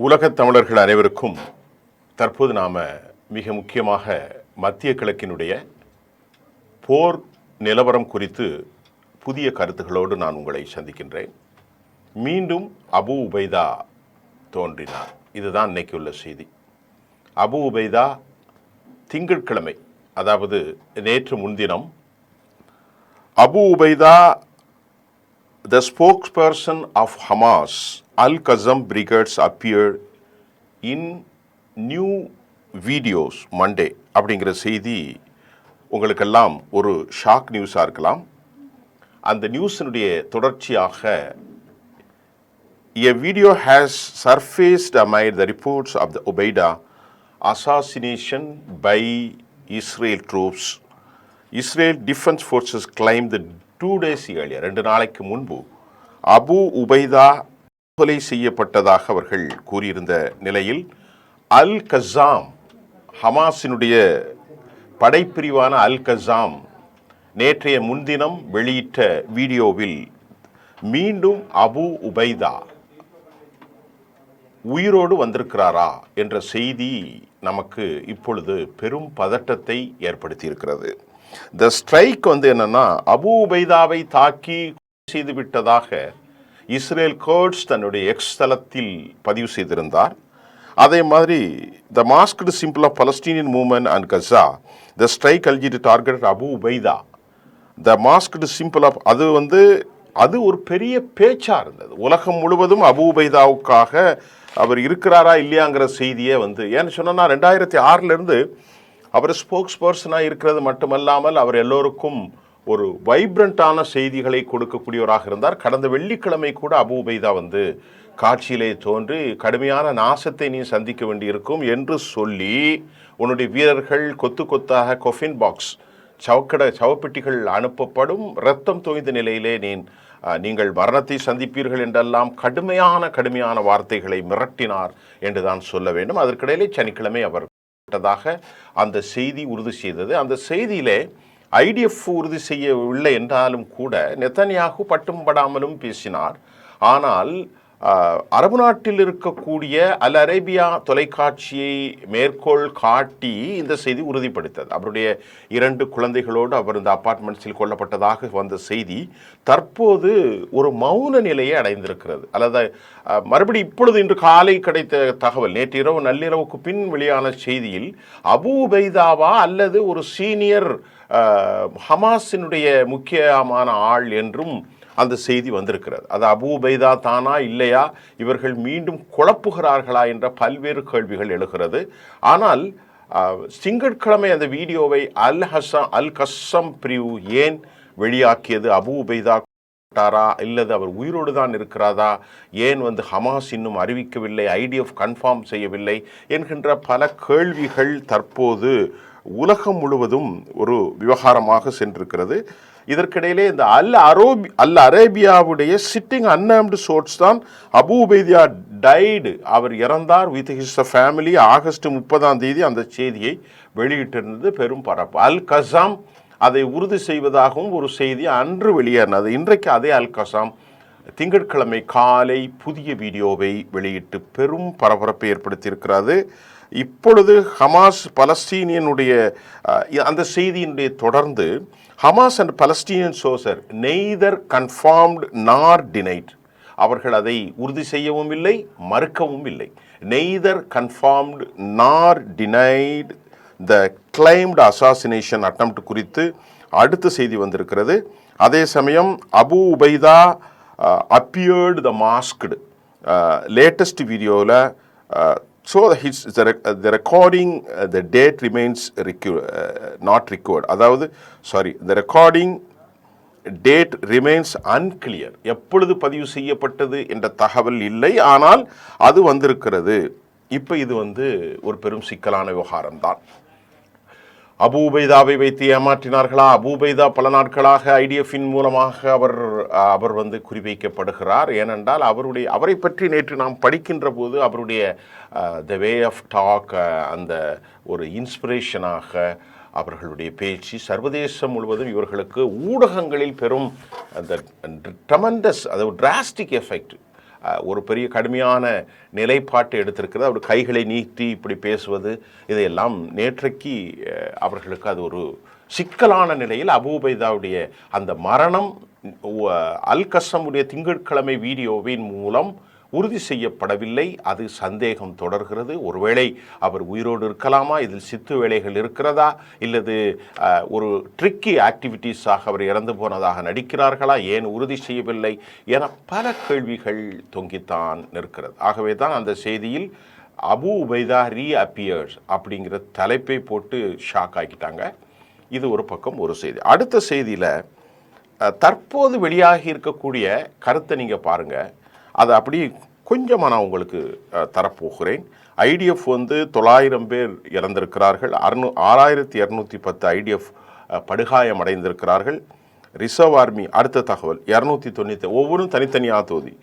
உலகத் தமிழர்கள் அனைவருக்கும் தற்போது நாம் மிக முக்கியமாக மத்திய கிழக்கினுடைய போர் நிலவரம் குறித்து புதிய கருத்துகளோடு நான் உங்களை சந்திக்கின்றேன். மீண்டும் அபு உபைதா தோன்றினார். இதுதான் இன்னைக்கு உள்ள செய்தி. அபு உபைதா திங்கட்கிழமை, அதாவது நேற்று முன்தினம், Abu Ubaida the spokesperson of Hamas Al-Qassam brigades appeared in new videos Monday அப்படிங்கிற செய்தி உங்களுக்கெல்லாம் ஒரு ஷாக் நியூஸாக இருக்கலாம். அந்த நியூஸினுடைய தொடர்ச்சியாக a video has surfaced amid the reports of the Ubaida assassination by Israel troops. Israel Defense Forces claimed that 2 days earlier, 2 நாளைக்கு முன்பு அபு உபைதா கொலை செய்யப்பட்டதாக அவர்கள் கூறியிருந்த நிலையில் அல் கஸாம், ஹமாஸினுடைய படைப்பிரிவான அல் கஸாம் நேற்றைய முன்தினம் வெளியிட்ட வீடியோவில் மீண்டும் அபு உபைதா உயிரோடு வந்திருக்கிறாரா என்ற செய்தி நமக்கு இப்பொழுது பெரும் பதட்டத்தை ஏற்படுத்தியிருக்கிறது. இந்த ஸ்ட்ரைக் என்னன்னா, அபு உபைதாவை தாக்கி செய்து விட்டதாக இஸ்ரேல் கர்ட்ஸ் தன்னுடைய எக்ஸ் தளத்தில் பதிவு செய்திருந்தார். அதே மாதிரி the masked symbol of Palestinian movement and Gaza the strike alleged target Abu Ubaida. The masked symbol of அது ஒரு பெரிய பேச்சா இருந்தது. உலகம் முழுவதும் அபு உபைதாவுக்காக அவர் இருக்கிறாரா இல்லையாங்கிற செய்தியே ஏன்னு சொன்னா 2006 அவர் ஸ்போக்ஸ் பர்சனாக இருக்கிறது மட்டுமல்லாமல் அவர் எல்லோருக்கும் ஒரு வைப்ரண்டான செய்திகளை கொடுக்கக்கூடியவராக இருந்தார். கடந்த வெள்ளிக்கிழமை கூட அபு உபைதா காட்சியிலே தோன்றி கடுமையான நாசத்தை நீ சந்திக்க வேண்டியிருக்கும் என்று சொல்லி, உன்னுடைய வீரர்கள் கொத்து கொத்தாக கொஃபின் பாக்ஸ் சவப்பெட்டிகள் அனுப்பப்படும், இரத்தம் தோய்ந்த நிலையிலே நீங்கள் மரணத்தை சந்திப்பீர்கள் என்றெல்லாம் கடுமையான வார்த்தைகளை மிரட்டினார் என்று தான் சொல்ல வேண்டும். அதற்கிடையிலே சனிக்கிழமை அவர் அந்த செய்தி உறுதி செய்தது. அந்த செய்தியிலே ஐடிஎஃப் உறுதி செய்யவில்லை என்றாலும் கூட நெத்தன்யாகு பட்டும் படாமலும் பேசினார். ஆனால் அரபு நாட்டில் இருக்கக்கூடிய அல் அரேபியா தொலைக்காட்சியை மேற்கோள் காட்டி இந்த செய்தி உறுதிப்படுத்தது. அவருடைய 2 குழந்தைகளோடு அவர் இந்த அப்பார்ட்மெண்ட்ஸில் கொல்லப்பட்டதாக வந்த செய்தி தற்போது ஒரு மௌன நிலையை அடைந்திருக்கிறது. அல்லது மறுபடி இப்பொழுது இன்று காலை கிடைத்த தகவல், நேற்று இரவு நள்ளிரவுக்கு பின் வெளியான செய்தியில் அபு உபைதாவா அல்லது ஒரு சீனியர் ஹமாஸினுடைய முக்கியமான ஆள் என்றும் அந்த செய்தி வந்திருக்கிறது. அது அபு உபைதா தானா இல்லையா, இவர்கள் மீண்டும் குழப்புகிறார்களா என்ற பல்வேறு கேள்விகள் எழுகிறது. ஆனால் திங்கட்கிழமை அந்த வீடியோவை அல் கஸம் பிரிவு ஏன் வெளியாக்கியது? அபு உபைதா இல்லது அவர் உயிரோடு தான் இருக்கிறாரா, ஏன் ஹமாஸ் இன்னும் அறிவிக்கவில்லை, ஐடிஎஃப் கன்ஃபார்ம் செய்யவில்லை என்கின்ற பல கேள்விகள் தற்போது உலகம் முழுவதும் ஒரு விவகாரமாக சென்றிருக்கிறது. இதற்கிடையிலே இந்த அல் அரேபியாவுடைய சிட்டிங் அன்ஆர்ம்டு சோர்ஸ் தான் அபு உபைதா டைடு, அவர் இறந்தார் வித் ஹிஸ் ஃபேமிலி, ஆகஸ்ட் 30 அந்த செய்தியை வெளியிட்டிருந்தது. பெரும் பரப்பு. அல் கஸாம் அதை உறுதி செய்வதாகவும் ஒரு செய்தி அன்று வெளியேறினது. இன்றைக்கு அதே அல் கஸாம் திங்கட்கிழமை காலை புதிய வீடியோவை வெளியிட்டு பெரும் பரபரப்பை ஏற்படுத்தியிருக்கிறது. இப்பொழுது ஹமாஸ் பலஸ்தீனியனுடைய அந்த செய்தியினுடைய தொடர்ந்து Hamas and Palestinian sources neither confirmed nor denied, அவர்கள் அதை உறுதி செய்யவும் இல்லை மறுக்கவும் இல்லை. Neither confirmed nor denied the claimed assassination attempt குறித்து அடுத்த செய்தி வந்திருக்கிறது. அதே சமயம் Abu Ubaida appeared the masked latest வீடியோவில் so the recording the date remains not recorded, அதாவது the recording date remains unclear, எப்பொழுது பதிவு செய்யப்பட்டது என்ற தகவல் இல்லை, ஆனால் அது வந்திருக்கிறது. இப்போ இது ஒரு பெரும் சிக்கலான விவகாரம் தான். அபு உபைதாவை வைத்து ஏமாற்றினார்களா? அபு உபைதா பல நாட்களாக ஐடிஎஃபின் மூலமாக அவர் குறிவைக்கப்படுகிறார். ஏனென்றால் அவரை பற்றி நேற்று நாம் படிக்கின்ற போது அவருடைய த வே ஆஃப் டாக், அந்த ஒரு இன்ஸ்பிரேஷனாக அவர்களுடைய பேச்சு சர்வதேசம் முழுவதும் இவர்களுக்கு ஊடகங்களில் பெரும் அந்த ட்ரமண்டஸ், அதாவது டிராஸ்டிக் எஃபெக்ட், ஒரு பெரிய கடுமையான நிலைப்பாட்டை எடுத்திருக்கிறது. அவர் கைகளை நீட்டி இப்படி பேசுவது இதையெல்லாம் நேற்றைக்கு அவர்களுக்கு அது ஒரு சிக்கலான நிலையில் அபூ உபைதாவுடைய அந்த மரணம் அல் கஸ்ஸமுடைய திங்கட்கிழமை வீடியோவின் மூலம் உறுதி செய்யப்படவில்லை. அது சந்தேகம் தொடர்கிறது. ஒருவேளை அவர் உயிரோடு இருக்கலாமா, இதில் சித்து வேலைகள் இருக்கிறதா, இல்லது ஒரு ட்ரிக்கி ஆக்டிவிட்டீஸாக அவர் இறந்து போனதாக நடிக்கிறார்களா, ஏன் உறுதி செய்யவில்லை என பல கேள்விகள் தொங்கித்தான் நிற்கிறது. ஆகவே தான் அந்த செய்தியில் அபூ உபைதா ரீஅப்பியர்ஸ் அப்படிங்கிற தலைப்பை போட்டு ஷாக் ஆக்கிட்டாங்க. இது ஒரு பக்கம் ஒரு செய்தி. அடுத்த செய்தியில் தற்போது வெளியாகி இருக்கக்கூடிய கருத்தை நீங்கள் பாருங்கள். அதை அப்படி கொஞ்சமாக நான் உங்களுக்கு தரப்போகிறேன். ஐடிஎஃப் 900 பேர் இறந்திருக்கிறார்கள். 6210 ஐடிஎஃப் படுகாயம் அடைந்திருக்கிறார்கள். ரிசர்வ் ஆர்மி அடுத்த தகவல் 290, ஒவ்வொன்றும் தனித்தனியாக தொகுதி.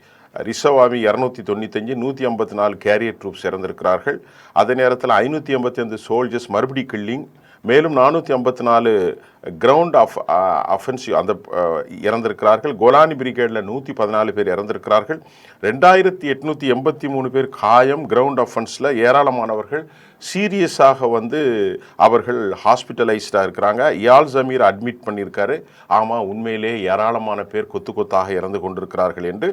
ரிசர்வ் ஆர்மி 295, 154 கேரியர் ட்ரூப்ஸ் இறந்திருக்கிறார்கள். அதே நேரத்தில் 585 சோல்ஜர்ஸ் மறுபடி கில்லிங், மேலும் 454 கிரவுண்ட் அஃபென்சிவ் அந்த இறந்திருக்கிறார்கள். கோலானி பிரிகேடில் 114 பேர் இறந்திருக்கிறார்கள். 2883 பேர் காயம். கிரவுண்ட் அஃபென்ஸில் ஏராளமானவர்கள் சீரியஸாக அவர்கள் ஹாஸ்பிட்டலைஸ்டாக இருக்கிறாங்க. இயால் ஜமீர் அட்மிட் பண்ணியிருக்காரு. ஆமாம், உண்மையிலே ஏராளமான பேர் கொத்து கொத்தாக இறந்து கொண்டிருக்கிறார்கள் என்று.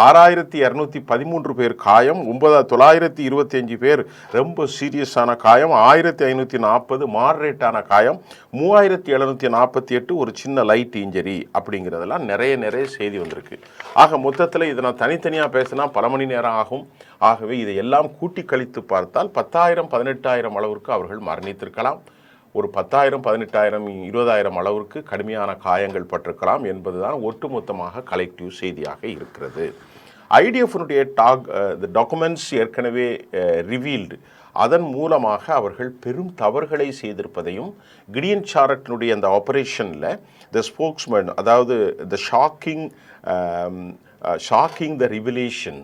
6213 பேர் காயம். 925 பேர் ரொம்ப சீரியஸான காயம். 1540 மாடரேட்டான காயம். 3748 ஒரு சின்ன லைட் இன்ஜரி. அப்படிங்கிறதெல்லாம் நிறைய செய்தி வந்திருக்கு. ஆக மொத்தத்தில் இதை நான் தனித்தனியாக பேசினா பல மணி நேரம் ஆகும். ஆகவே இதை எல்லாம் கூட்டி கழித்து பார்த்தால் 10,000 18,000 அளவிற்கு அவர்கள் மரணித்திருக்கலாம். ஒரு 10,000 18,000 20,000 அளவிற்கு கடுமையான காயங்கள் பட்டிருக்கலாம் என்பதுதான் ஒட்டுமொத்தமாக கலெக்டிவ் செய்தியாக இருக்கிறது. ஐடிஎஃப்னுடைய டாக்குமெண்ட்ஸ் ஏற்கனவே ரிவீல்டு. அதன் மூலமாக அவர்கள் பெரும் தவறுகளை செய்திருப்பதையும் கிடியன் சாரட்டினுடைய அந்த ஆபரேஷனில் த ஸ்போக்ஸ்மேன், அதாவது the shocking the revelation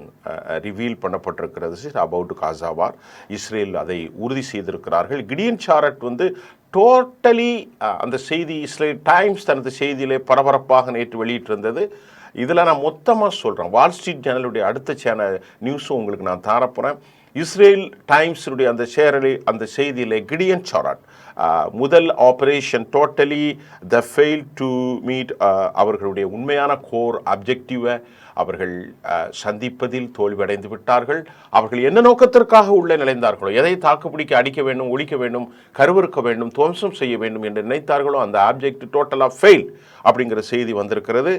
reveal பண்ணப்பட்டிருக்கிறது அபவுட் காசாவார். இஸ்ரேல் அதை உறுதி செய்திருக்கிறார்கள். கிடியன் சாரட் டோட்டலி அந்த செய்தி இஸ்ரேல் டைம்ஸ் தனது செய்தியிலே பரபரப்பாக நேற்று வெளியிட்டிருந்தது. இதில் நான் மொத்தமாக சொல்கிறேன். வால் ஸ்ட்ரீட் ஜேர்னலுடைய அடுத்த நியூஸும் உங்களுக்கு நான் தரப்போகிறேன். இஸ்ரேல் டைம்ஸுடைய அந்த செய்தியிலே கிடியன் சாரட் முதல் operation totally the fail to meet அவர்களுடைய உண்மையான கோர் அப்ஜெக்டிவை அவர்கள் சந்திப்பதில் தோல்வியடைந்து விட்டார்கள். அவர்கள் என்ன நோக்கத்திற்காக உள்ளே நுழைந்தார்களோ, எதை தாக்குப்பிடிக்க அடிக்க வேண்டும், ஒழிக்க வேண்டும், கருவறுக்க வேண்டும், துவம்சம் செய்ய வேண்டும் என்று நினைத்தார்களோ அந்த ஆப்ஜெக்ட் டோட்டலாக ஃபெயில் அப்படிங்கிற செய்தி வந்திருக்கிறது.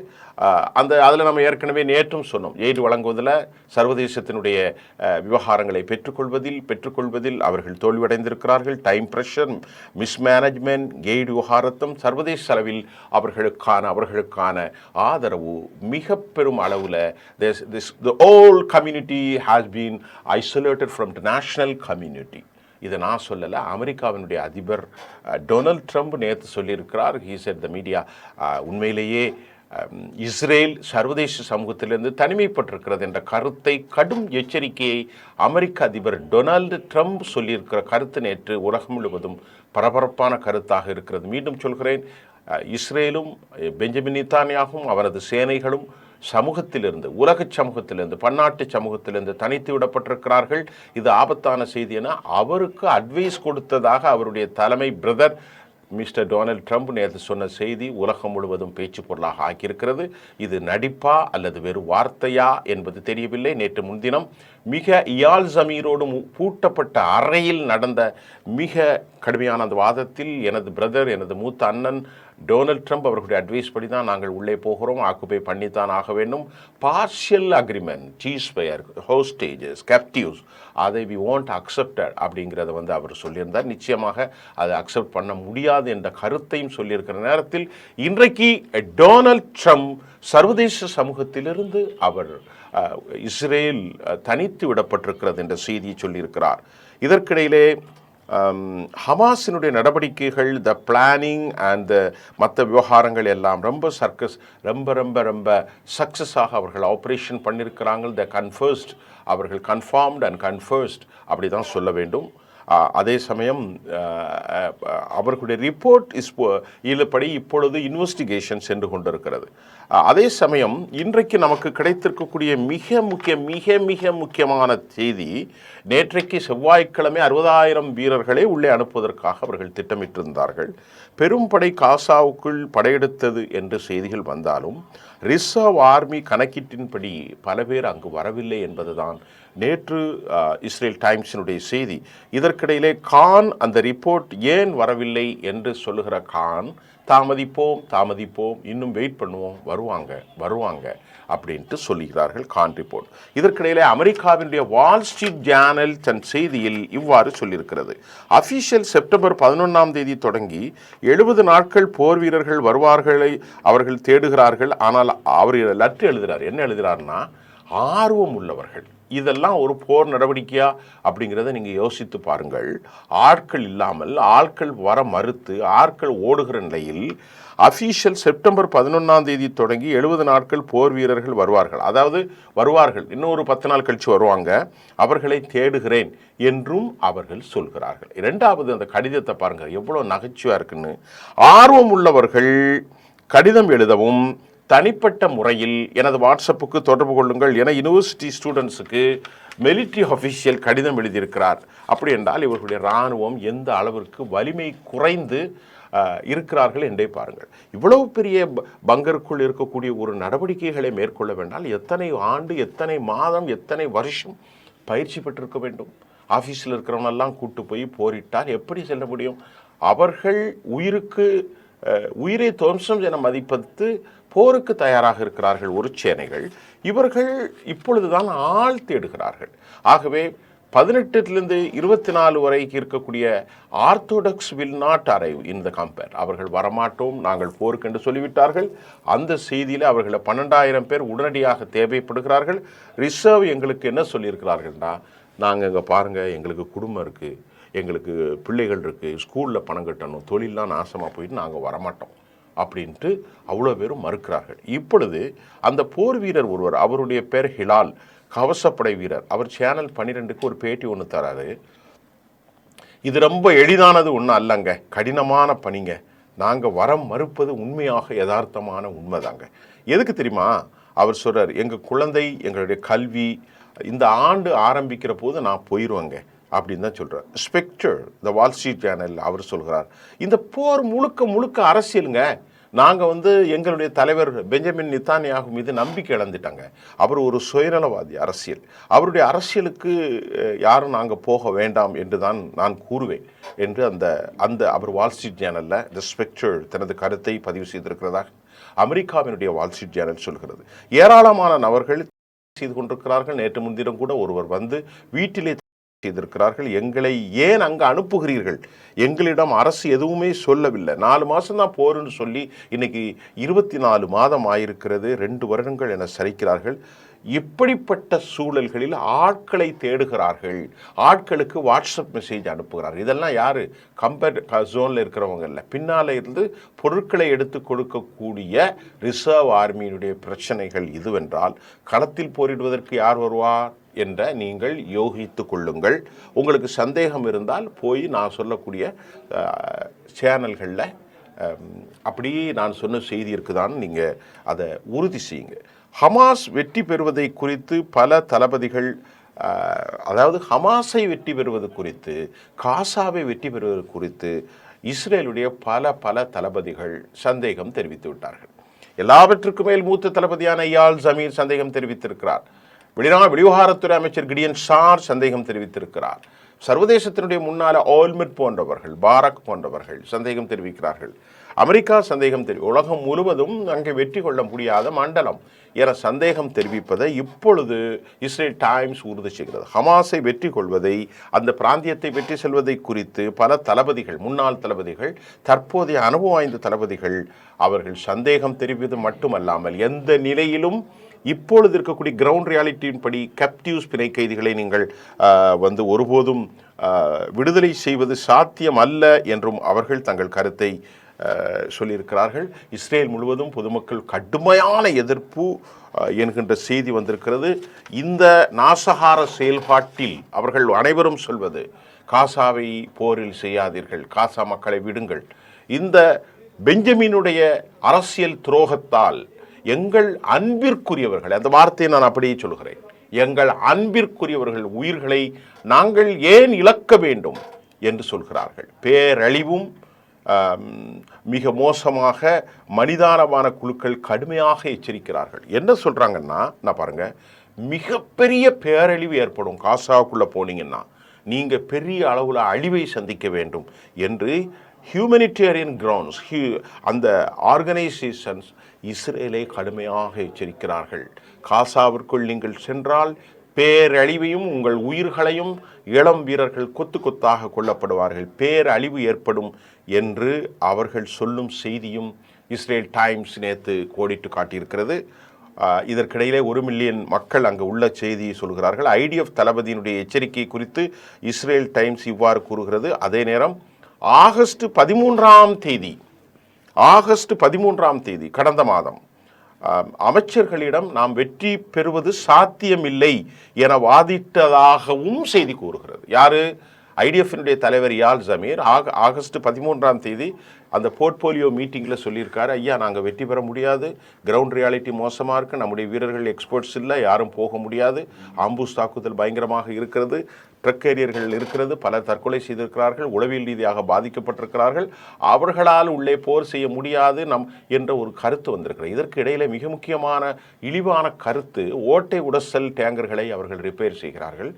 அதில் நம்ம ஏற்கனவே நேற்றும் சொன்னோம். எய்டு வழங்குவதில் சர்வதேசத்தினுடைய விவகாரங்களை பெற்றுக்கொள்வதில் அவர்கள் தோல்வியடைந்திருக்கிறார்கள். டைம் பிரஷர், மிஸ்மேனேஜ்மெண்ட், எய்டு விவகாரத்தும் சர்வதேச அளவில் அவர்களுக்கான ஆதரவு மிக பெரும் அளவில் the whole community has been isolated from the national community. இதை நான் சொல்லலை, அமெரிக்காவினுடைய அதிபர் டொனால்ட் ட்ரம்ப் நேற்று சொல்லியிருக்கிறார். he said the media உண்மையிலேயே இஸ்ரேல் சர்வதேச சமூகத்திலிருந்து தனிமைப்பட்டிருக்கிறது என்ற கருத்தை, கடும் எச்சரிக்கையை அமெரிக்க அதிபர் டொனால்டு ட்ரம்ப் சொல்லியிருக்கிற கருத்து நேற்று உலகம் முழுவதும் பரபரப்பான கருத்தாக இருக்கிறது. மீண்டும் சொல்கிறேன், இஸ்ரேலும் பெஞ்சமின் நெதன்யாகும் அவரது சேனைகளும் சமூகத்திலிருந்து, உலக சமூகத்திலிருந்து, பன்னாட்டு சமூகத்திலிருந்து தனித்து விடப்பட்டிருக்கிறார்கள். இது ஆபத்தான செய்தி என அவருக்கு அட்வைஸ் கொடுத்ததாக அவருடைய தலைமை பிரதர் மிஸ்டர் டொனால்ட் ட்ரம்ப் நேற்று சொன்ன செய்தி உலகம் முழுவதும் பேச்சு பொருளாக ஆக்கியிருக்கிறது. இது நடிப்பா அல்லது வெறும் வார்த்தையா என்பது தெரியவில்லை. நேற்று முன்தினம் இயால் ஜமீரோடு பூட்டப்பட்ட அறையில் நடந்த மிக கடுமையான அந்த வாதத்தில் எனது பிரதர், எனது மூத்த அண்ணன் டொனால்ட் ட்ரம்ப் அவர்களுடைய அட்வைஸ் படி தான் நாங்கள் உள்ளே போகிறோம், ஆக்குபை பண்ணித்தான் ஆக வேண்டும், பார்ஷியல் அக்ரிமெண்ட், சீஸ்ஃபயர், ஹோஸ்டேஜஸ், கேப்டிவ்ஸ், அதை வி வாண்ட் அக்செப்டட் அப்படிங்கிறத அவர் சொல்லியிருந்தார். நிச்சயமாக அதை அக்செப்ட் பண்ண முடியாது என்ற கருத்தையும் சொல்லியிருக்கிற நேரத்தில் இன்றைக்கு டொனால்ட் ட்ரம்ப் சர்வதேச சமூகத்திலிருந்து அவர் இஸ்ரேல் தனித்து விடப்பட்டிருக்கிறது என்ற செய்தியை சொல்லியிருக்கிறார். இதற்கிடையிலே ஹமாஸினுடைய நடவடிக்கைகள், த பிளானிங் அண்ட் மற்ற விவகாரங்கள் எல்லாம் ரொம்ப சக்ஸஸாக அவர்கள் ஆப்ரேஷன் பண்ணியிருக்கிறாங்க. அவர்கள் கன்ஃபார்ம்ட் அண்ட் கன்ஃபர்ஸ்ட் அப்படி தான் சொல்ல வேண்டும். அதே சமயம் அவர்களுடைய ரிப்போர்ட் இதுபடி இப்பொழுது இன்வெஸ்டிகேஷன் சென்று கொண்டிருக்கிறது. அதே சமயம் இன்றைக்கு நமக்கு கிடைத்திருக்கக்கூடிய மிக மிக முக்கியமான செய்தி, நேற்றைக்கு செவ்வாய்க்கிழமை 60,000 வீரர்களை உள்ளே அனுப்புவதற்காக அவர்கள் திட்டமிட்டிருந்தார்கள். பெரும்படை காசாவுக்குள் படையெடுத்தது என்று செய்திகள் வந்தாலும் ரிசர்வ் ஆர்மி கணக்கீட்டின்படி பல பேர் அங்கு வரவில்லை என்பதுதான் நேற்று இஸ்ரேல் டைம்ஸினுடைய செய்தி. இதற்கிடையிலே கான் அந்த ரிப்போர்ட் ஏன் வரவில்லை என்று சொல்லுகிற கான், தாமதிப்போம் இன்னும் வெயிட் பண்ணுவோம், வருவாங்க அப்படின்ட்டு சொல்லுகிறார்கள் கான் ரிப்போர்ட். இதற்கிடையிலே அமெரிக்காவினுடைய வால் ஸ்ட்ரீட் ஜேர்னல் தன் செய்தியில் இவ்வாறு சொல்லியிருக்கிறது. அஃபிஷியல் செப்டம்பர் 11 தொடங்கி 70 நாட்கள் போர் வீரர்கள் வருவார்களை அவர்கள் தேடுகிறார்கள். ஆனால் அவர் லெட்டர் எழுதுகிறார். என்ன எழுதுகிறார்னா, ஆர்வம் உள்ளவர்கள். இதெல்லாம் ஒரு போர் நடவடிக்கையா அப்படிங்கிறத நீங்கள் யோசித்து பாருங்கள். ஆட்கள் இல்லாமல், ஆட்கள் வர மறுத்து, ஆட்கள் ஓடுகிற நிலையில் அஃபீஷியல் செப்டம்பர் 11 தொடங்கி 70 நாட்கள் போர் வீரர்கள் வருவார்கள். அதாவது வருவார்கள், இன்னும் ஒரு 10 நாள் கழித்து வருவாங்க, அவர்களை தேடுகிறேன் என்றும் அவர்கள் சொல்கிறார்கள். இரண்டாவது அந்த கடிதத்தை பாருங்கள், எவ்வளோ நகைச்சுவையாக இருக்குன்னு. ஆர்வம் உள்ளவர்கள் கடிதம் எழுதவும் தனிப்பட்ட முறையில் எனது வாட்ஸ்அப்புக்கு தொடர்பு கொள்ளுங்கள் என யூனிவர்சிட்டி ஸ்டூடெண்ட்ஸுக்கு மிலிட்ரி அஃபிஷியல் கடிதம் எழுதியிருக்கிறார். அப்படி என்றால் இவர்களுடைய இராணுவம் எந்த அளவிற்கு வலிமை குறைந்து இருக்கிறார்கள் என்றே பாருங்கள். இவ்வளவு பெரிய பங்கருக்குள் இருக்கக்கூடிய ஒரு நடவடிக்கைகளை மேற்கொள்ள வேண்டால் எத்தனை ஆண்டு, எத்தனை மாதம், எத்தனை வருஷம் பயிற்சி பெற்றிருக்க வேண்டும். ஆஃபீஸில் இருக்கிறவனெல்லாம் கூட்டு போய் போரிட்டால் எப்படி செல்ல முடியும்? அவர்கள் உயிரை துவம்சம் என மதிப்பித்து போருக்கு தயாராக இருக்கிறார்கள் ஒரு சேனைகள். இவர்கள் இப்பொழுதுதான் ஆள் தேடுகிறார்கள். ஆகவே 18 24 வரைக்கும் இருக்கக்கூடிய orthodox will not arrive in the compare. அவர்கள் வரமாட்டோம், நாங்கள் போருக்கு என்று சொல்லிவிட்டார்கள். அந்த செய்தியில் அவர்களை 12,000 பேர் உடனடியாக தேவைப்படுகிறார்கள். ரிசர்வ் எங்களுக்கு என்ன சொல்லியிருக்கிறார்கள்னா, நாங்கள் இங்கே பாருங்கள், எங்களுக்கு குடும்பம் இருக்குது, எங்களுக்கு பிள்ளைகள் இருக்குது, ஸ்கூலில் பணம் கட்டணும், தொழிலெலாம் நாசமாக போயிட்டு நாங்கள் வரமாட்டோம் அப்படின்ட்டு அவ்வளோ பேரும் மறுக்கிறார்கள். இப்பொழுது அந்த போர் வீரர் ஒருவர், அவருடைய பேர் ஹிலால், கவசப்படை வீரர், அவர் சேனல் 12க்கு ஒரு பேட்டி ஒன்று தராரு. இது ரொம்ப எளிதானது ஒன்றும் அல்லங்க, கடினமான பணிங்க, நாங்கள் வர மறுப்பது உண்மையாக யதார்த்தமான உண்மைதாங்க. எதுக்கு தெரியுமா? அவர் சொல்கிறார், எங்கள் குழந்தை, எங்களுடைய கல்வி இந்த ஆண்டு ஆரம்பிக்கிற போது நான் போயிடுவேங்க அப்படின்னு தான் சொல்கிறார். ஸ்பெக்டர் த வால் ஸ்ட்ரீட் ஜேர்னல் அவர் சொல்கிறார், இந்த போர் முழுக்க அரசியலுங்க. நாங்கள் எங்களுடைய தலைவர் பெஞ்சமின் நித்தானியாகு மீது நம்பிக்கை இழந்துட்டாங்க. அவர் ஒரு சுயநலவாதி அரசியல். அவருடைய அரசியலுக்கு யாரும் நாங்கள் போக வேண்டாம் என்று தான் நான் கூறுவேன் என்று அந்த அவர் வால் ஸ்ட்ரீட் ஜேர்னலில் த ஸ்பெக்டர் தனது கருத்தை பதிவு செய்திருக்கிறதாக அமெரிக்காவினுடைய வால் ஸ்ட்ரீட் ஜேர்னல் சொல்கிறது. ஏராளமான நபர்கள் செய்து கொண்டிருக்கிறார்கள். நேற்று முன்தினம் கூட ஒருவர் வீட்டிலே செய்திருக்கிறார்கள். எங்களை ஏன் அங்கு அனுப்புகிறீர்கள்? எங்களிடம் அரசு எதுவுமே சொல்லவில்லை. 4 மாதம் தான் போருன்னு சொல்லி இன்னைக்கு 24 மாதம் ஆயிருக்கிறது, 2 வருடங்கள் என சரிக்கிறார்கள். இப்படிப்பட்ட சூழல்களில் ஆட்களை தேடுகிறார்கள், ஆட்களுக்கு வாட்ஸ்அப் மெசேஜ் அனுப்புகிறார்கள். இதெல்லாம் யார்? கம்பேர்ட் ஜோனில் இருக்கிறவங்க இல்லை, பின்னால் இருந்து பொருட்களை எடுத்து கொடுக்கக்கூடிய ரிசர்வ் ஆர்மியினுடைய பிரச்சனைகள் இதுவென்றால் களத்தில் போரிடுவதற்கு யார் வருவார் என்ற நீங்கள் யோகித்து கொள்ளுங்கள். உங்களுக்கு சந்தேகம் இருந்தால் போய் நான் சொல்லக்கூடிய சேனல்களில் அப்படியே நான் சொன்ன செய்தி இருக்குதான்னு நீங்கள் அதை உறுதி செய்யுங்க. ஹமாஸ் வெற்றி பெறுவதை குறித்து பல தளபதிகள், அதாவது ஹமாஸை வெற்றி பெறுவது குறித்து, காசாவை வெற்றி பெறுவது குறித்து இஸ்ரேலுடைய பல தளபதிகள் சந்தேகம் தெரிவித்து விட்டார்கள். எல்லாவற்றுக்கு மேல் மூத்த தளபதியான இயால் ஜமீர் சந்தேகம் தெரிவித்திருக்கிறார். வெளிவிவகாரத்துறை அமைச்சர் கிடியன் சார் சந்தேகம் தெரிவித்திருக்கிறார். சர்வதேசத்தினுடைய முன்னால ஓல்மெட் போன்றவர்கள், பாரக் போன்றவர்கள் சந்தேகம் தெரிவிக்கிறார்கள். அமெரிக்கா சந்தேகம் உலகம் முழுவதும் அங்கே வெற்றி கொள்ள முடியாத மண்டலம் என சந்தேகம் தெரிவிப்பதை இப்பொழுது இஸ்ரேல் டைம்ஸ் உறுதி செய்கிறது. ஹமாஸை வெற்றி கொள்வதை, அந்த பிராந்தியத்தை வெற்றி செல்வதை குறித்து பல தளபதிகள், முன்னாள் தளபதிகள், தற்போதைய அனுபவம் வாய்ந்த தளபதிகள் அவர்கள் சந்தேகம் தெரிவிப்பது மட்டுமல்லாமல் எந்த நிலையிலும் இப்பொழுது இருக்கக்கூடிய கிரவுண்ட் ரியாலிட்டியின் படி கேப்டிவ்ஸ் பிணை கைதிகளை நீங்கள் ஒருபோதும் விடுதலை செய்வது சாத்தியம் அல்ல என்றும் அவர்கள் தங்கள் கருத்தை சொல்லியிருக்கிறார்கள். இஸ்ரேல் முழுவதும் பொதுமக்கள் கடுமையான எதிர்ப்பு என்கின்ற செய்தி வந்திருக்கிறது. இந்த நாசகார செயல்பாட்டில் அவர்கள் அனைவரும் சொல்வது, காசாவை போரில் செய்யாதீர்கள், காசா மக்களை விடுங்கள். இந்த பெஞ்சமினுடைய அரசியல் துரோகத்தால் எங்கள் அன்பிற்குரியவர்கள், அந்த வார்த்தையை நான் அப்படியே சொல்கிறேன், எங்கள் அன்பிற்குரியவர்கள் உயிர்களை நாங்கள் ஏன் இழக்க வேண்டும் என்று சொல்கிறார்கள். பேரழிவும் மிக மோசமாக மனிதானமான குழுக்கள் கடுமையாக எச்சரிக்கிறார்கள். என்ன சொல்கிறாங்கன்னா, நான் பாருங்கள், மிகப்பெரிய பேரழிவு ஏற்படும் காசாவுக்குள்ளே போனீங்கன்னா, நீங்கள் பெரிய அளவில் அழிவை சந்திக்க வேண்டும் என்று ஹியூமனிடேரியன் கிரவுண்ட்ஸ் அந்த ஆர்கனைசேஷன்ஸ் இஸ்ரேலை கடுமையாக எச்சரிக்கிறார்கள். காசாவிற்குள் நீங்கள் சென்றால் பேரழிவையும் உங்கள் உயிர்களையும் இளம் வீரர்கள் கொத்து கொத்தாக கொல்லப்படுவார்கள், பேரழிவு ஏற்படும் என்று அவர்கள் சொல்லும் செய்தியும் இஸ்ரேல் டைம்ஸ் நேற்று கோடிட்டு காட்டியிருக்கிறது. இதற்கிடையிலே 1 மில்லியன் மக்கள் அங்கு உள்ள செய்தியை சொல்கிறார்கள். ஐடிஎஃப் தளபதியினுடைய எச்சரிக்கை குறித்து இஸ்ரேல் டைம்ஸ் இவ்வாறு கூறுகிறது. அதே நேரம் ஆகஸ்ட் 13ஆம் தேதி கடந்த மாதம் அமைச்சர்களிடம் நாம் வெற்றி பெறுவது சாத்தியமில்லை என வாதிட்டதாகவும் செய்தி கூறுகிறது. யாரு? ஐடிஎஃபினுடைய தலைவர் யால் ஜமீர் ஆகஸ்ட் 13ஆம் தேதி அந்த போர்ட்போலியோ மீட்டிங்கில் சொல்லியிருக்காரு, ஐயா நாங்கள் வெற்றி பெற முடியாது, கிரவுண்ட் ரியாலிட்டி மோசமாக இருக்குது, நம்முடைய வீரர்கள் எக்ஸ்பர்ட்ஸ் இல்லை, யாரும் போக முடியாது, ஆம்பூஸ் தாக்குதல் பயங்கரமாக இருக்கிறது, ட்ரக் கேரியர்கள் இருக்கிறது, பலர் தற்கொலை செய்திருக்கிறார்கள், உளவியல் ரீதியாக பாதிக்கப்பட்டிருக்கிறார்கள், அவர்களால் உள்ளே போர் செய்ய முடியாது என்ற ஒரு கருத்து வந்திருக்கிறது. இதற்கு இடையில மிக முக்கியமான இழிவான கருத்து, ஓட்டை உடசல் டேங்கர்களை அவர்கள் ரிப்பேர் செய்கிறார்கள்,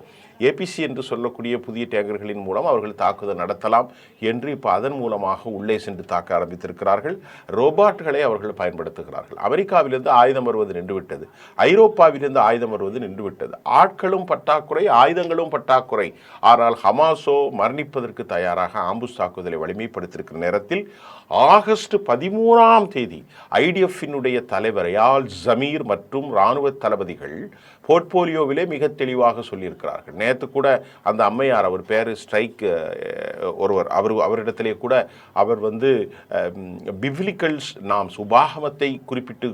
ஏபிசி என்று சொல்லக்கூடிய புதிய டேங்கர்களின் மூலம் அவர்கள் தாக்குதல் நடத்தலாம் என்று இப்போ அதன் மூலமாக உள்ளே சென்று தாக்க ஆரம்பித்திருக்கிறார்கள். ரோபாட்களை அவர்கள் பயன்படுத்துகிறார்கள். அமெரிக்காவிலிருந்து ஆயுதம் வருவது நின்றுவிட்டது, ஐரோப்பாவிலிருந்து ஆயுதம் வருவது நின்றுவிட்டது, ஆட்களும் பற்றாக்குறை, ஆயுதங்களும் பற்றாக்குறை. ஆனால் ஹமாஸோ மரணிப்பதற்கு தயாராக ஆம்புஸ் தாக்குதலை வலிமைப்படுத்தியிருக்கிற நேரத்தில் ஆகஸ்ட் 13ஆம் தேதி ஐடிஎஃபினுடைய தலைவர் யால் ஜமீர் மற்றும் இராணுவ தளபதிகள் போர்ட்போலியோவிலே மிக தெளிவாக சொல்லியிருக்கிறார்கள். நேற்று கூட அந்த அம்மையார், அவர் பேர் ஸ்ட்ரைக் ஒருவர், அவரிடத்திலே கூட அவர் பிப்லிக்கல்ஸ் நாம்ஸ் உபாகமத்தை குறிப்பிட்டு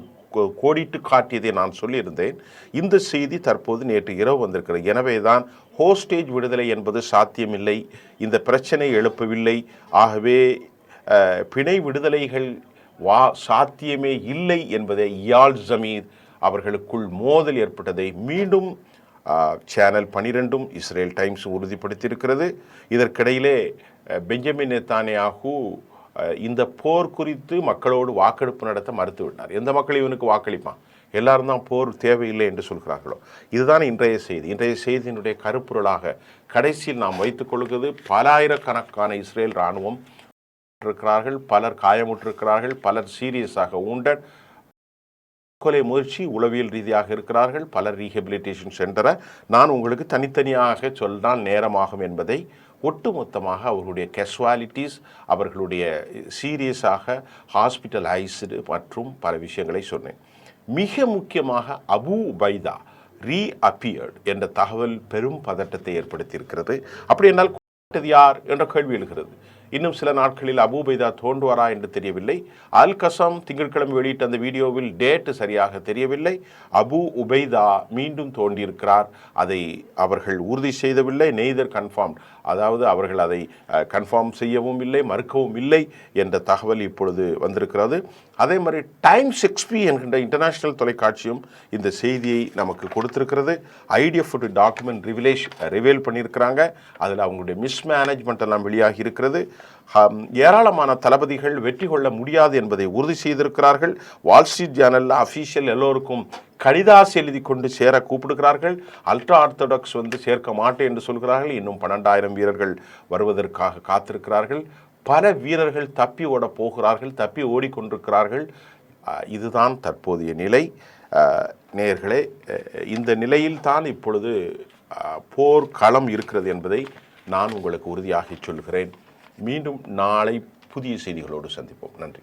கோடிட்டு காட்டியதை நான் சொல்லியிருந்தேன். இந்த செய்தி தற்போது நேற்று இரவு வந்திருக்கிறது. எனவே தான் ஹோஸ்டேஜ் விடுதலை என்பது சாத்தியமில்லை, இந்த பிரச்சனை எழுப்பவில்லை, ஆகவே பிணை விடுதலைகள் சாத்தியமே இல்லை என்பதை யால் ஜமீர் அவர்களுக்குள் மோதல் ஏற்பட்டதை மீண்டும் சேனல் 12 இஸ்ரேல் டைம்ஸ் உறுதிப்படுத்தியிருக்கிறது. இதற்கிடையிலே பெஞ்சமின் நெத்தானியாகு இந்த போர் குறித்து மக்களோடு வாக்கெடுப்பு நடத்த மறுத்துவிட்டார். எந்த மக்கள் இவனுக்கு வாக்களிப்பான், எல்லாரும் தான் போர் தேவையில்லை என்று சொல்கிறார்களோ. இதுதான் இன்றைய செய்தி. இன்றைய செய்தியினுடைய கருப்பொருளாக கடைசியில் நாம் வைத்துக் கொள்கிறது, பல ஆயிரக்கணக்கான இஸ்ரேல் இராணுவம் இருக்கிறார்கள், பலர் காயமுற்றிருக்கிறார்கள், பலர் சீரியஸாக ஊண்டட், கொலை முயற்சி உளவியல் ரீதியாக இருக்கிறார்கள், பலர் ரீஹபிலிட்டேஷன் சென்டரை நான் உங்களுக்கு தனித்தனியாக சொன்னால் நேரமாகும் என்பதை ஒட்டுமொத்தமாக அவர்களுடைய கேஷுவாலிட்டிஸ், அவர்களுடைய சீரியஸாக ஹாஸ்பிட்டலைஸ்டு மற்றும் பல விஷயங்களை சொன்னேன். மிக முக்கியமாக அபு உபைதா ரீஅப்பியர்டு என்ற தகவல் பெரும் பதட்டத்தை ஏற்படுத்தியிருக்கிறது. அப்படி என்னால் யார் என்ற கேள்வி எழுகிறது. இன்னும் சில நாட்களில் அபு உபைதா தோன்றுவாரா என்று தெரியவில்லை. அல் கசம் திங்கட்கிழமை வெளியிட்ட அந்த வீடியோவில் டேட்டு சரியாக தெரியவில்லை. அபு உபைதா மீண்டும் தோன்றியிருக்கிறார். அதை அவர்கள் உறுதி செய்யவில்லை, நெய்தர் கன்ஃபார்ம், அதாவது அவர்கள் அதை கன்ஃபார்ம் செய்யவும் இல்லை, மறுக்கவும் இல்லை என்ற தகவல் இப்பொழுது வந்திருக்கிறது. அதே மாதிரி டைம்ஸ் எக்ஸ்பி என்கின்ற இன்டர்நேஷ்னல் தொலைக்காட்சியும் இந்த செய்தியை நமக்கு கொடுத்திருக்கிறது. ஐடிஎஃப் டாக்குமெண்ட் ரிவீல் பண்ணியிருக்கிறாங்க. அதில் அவங்களுடைய மிஸ்மேனேஜ்மெண்ட் எல்லாம் வெளியாகி இருக்கிறது. ஏராளமான தளபதிகள் வெற்றி கொள்ள முடியாது என்பதை உறுதி செய்திருக்கிறார்கள். வால்ஸ்ட்ரீட் ஜேர்னலில் அஃபீஷியல் எல்லோருக்கும் கடிதாசி எழுதி கொண்டு சேர கூப்பிடுகிறார்கள். அல்ட்ரா ஆர்த்தடாக்ஸ் சேர்க்க மாட்டேன் என்று சொல்கிறார்கள். இன்னும் 12,000 வீரர்கள் வருவதற்காக காத்திருக்கிறார்கள். பல வீரர்கள் தப்பி ஓட போகிறார்கள், தப்பி ஓடிக்கொண்டிருக்கிறார்கள். இதுதான் தற்போதைய நிலை. நேயர்களே, இந்த நிலையில் தான் இப்பொழுது போர்க்களம் இருக்கிறது என்பதை நான் உங்களுக்கு உறுதியாகி சொல்கிறேன். மீண்டும் நாளை புதிய செய்திகளோடு சந்திப்போம். நன்றி.